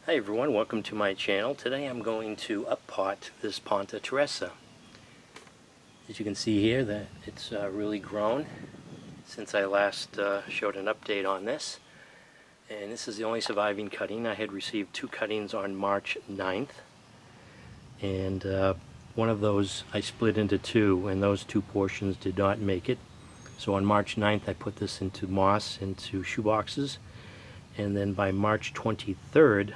Hi everyone, welcome to my channel. Today I'm going to up-pot this Ponte Tresa. As you can see here, that it's really grown since I last showed an update on this. And this is the only surviving cutting. I had received 2 cuttings on March 9th. And one of those I split into 2, and those 2 portions did not make it. So on March 9th I put this into moss, into shoeboxes. And then by March 23rd,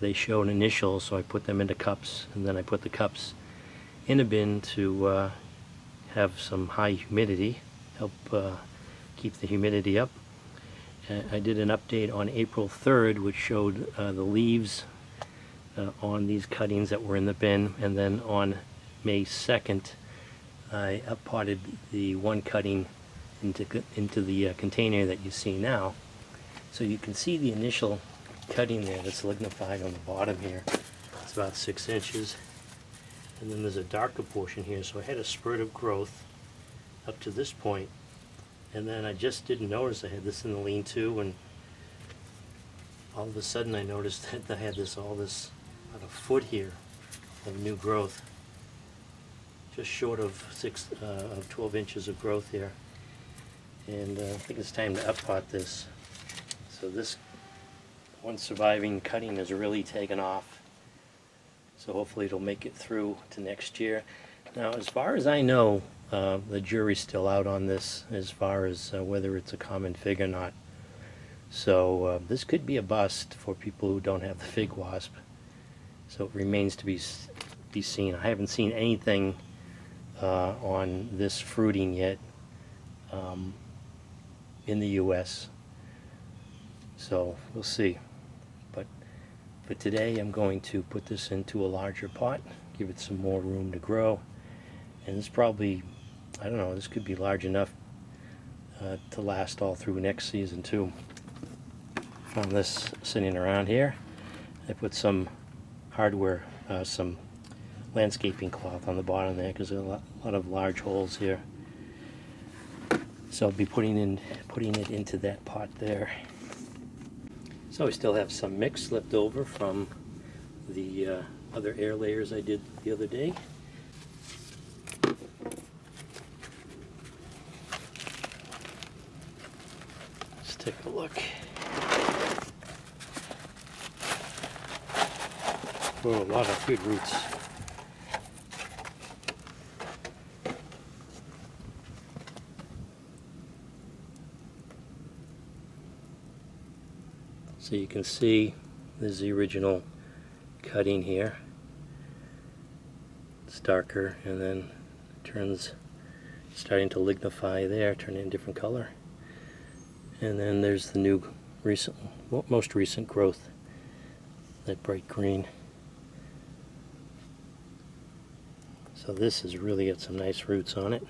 they show an initial, so I put them into cups, and then I put the cups in a bin to have some high humidity, help keep the humidity up. I did an update on April 3rd, which showed the leaves on these cuttings that were in the bin, and then on May 2nd, I up-potted the 1 cutting into the container that you see now. So you can see the initial cutting there that's lignified on the bottom here. It's about 6 inches, and then there's a darker portion here. So I had a spurt of growth up to this point, and then I just didn't notice I had this in the lean-to, and all of a sudden I noticed that I had all this about a foot here of new growth, just short of 12 inches of growth here. And I think it's time to up-pot this. So this one surviving cutting has really taken off, so hopefully it'll make it through to next year. Now, as far as I know, the jury's still out on this as far as whether it's a common fig or not. So this could be a bust for people who don't have the fig wasp. So it remains to be seen. I haven't seen anything on this fruiting yet in the US. So we'll see. But today I'm going to put this into a larger pot, give it some more room to grow, and it's probably, I don't know, this could be large enough to last all through next season too. Found this sitting around here. I put some hardware, some landscaping cloth on the bottom there because there are a lot of large holes here. So I'll be putting it into that pot there. So I still have some mix left over from the other air layers I did the other day. Let's take a look. Oh, a lot of good roots. So you can see there's the original cutting here. It's darker, and then it starting to lignify there, turning a different color. And then there's the most recent growth, that bright green. So this has really got some nice roots on it.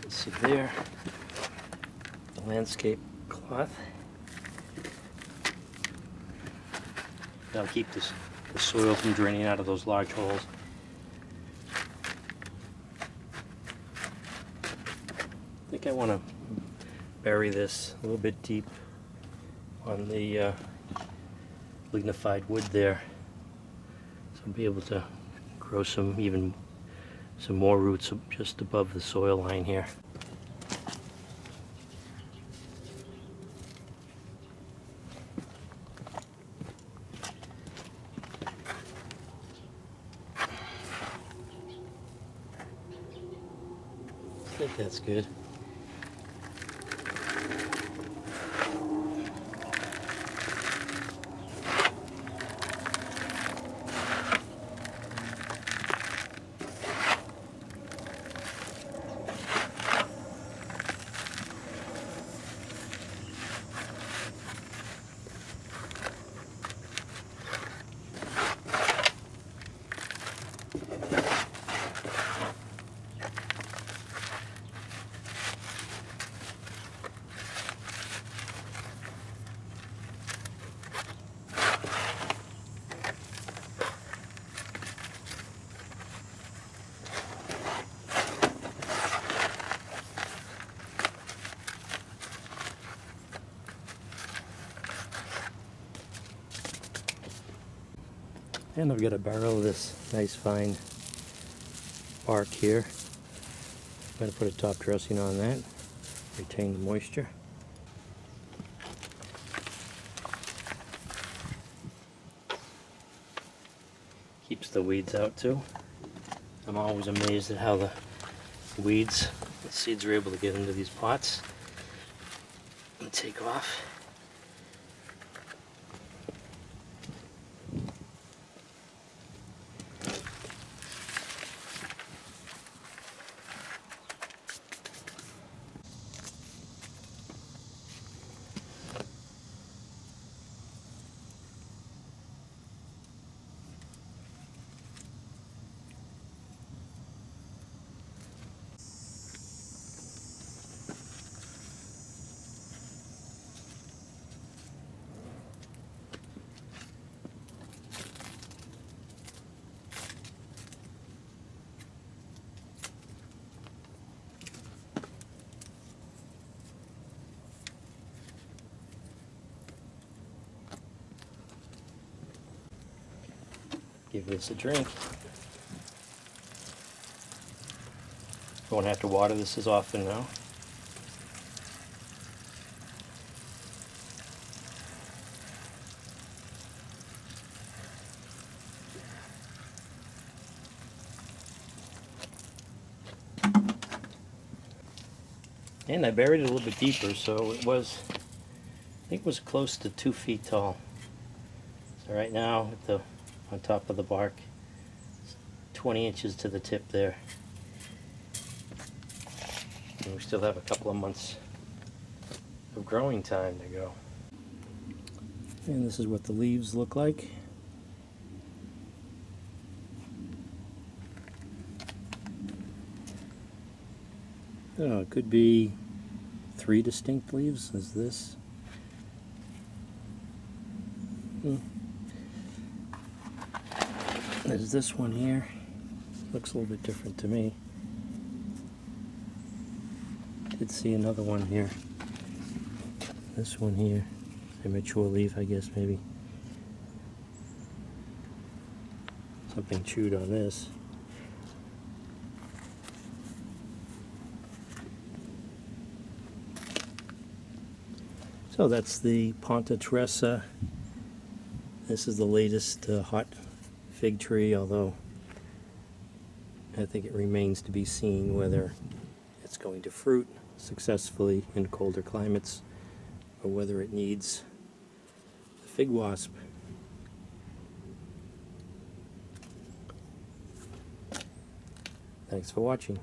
See there, the landscape cloth. That'll keep the soil from draining out of those large holes. I think I want to bury this a little bit deep on the lignified wood there, so I'll be able to grow some more roots just above the soil line here. I think that's good. And I've got a barrel of this nice fine bark here. I'm going to put a top dressing on that, retain the moisture. Keeps the weeds out too. I'm always amazed at how the weeds, the seeds are able to get into these pots and take off. Give this a drink. Won't have to water this as often now. And I buried it a little bit deeper, so it was, I think it was close to 2 feet tall. So right now, on top of the bark, it's 20 inches to the tip there. And we still have a couple of months of growing time to go. And this is what the leaves look like. Oh, it could be 3 distinct leaves. Is this? There's this one here. Looks a little bit different to me. Did see another one here. This one here. Immature leaf, I guess, maybe. Something chewed on this. So that's the Ponte Tresa. This is the latest hot fig tree, although I think it remains to be seen whether it's going to fruit successfully in colder climates or whether it needs the fig wasp. Thanks for watching.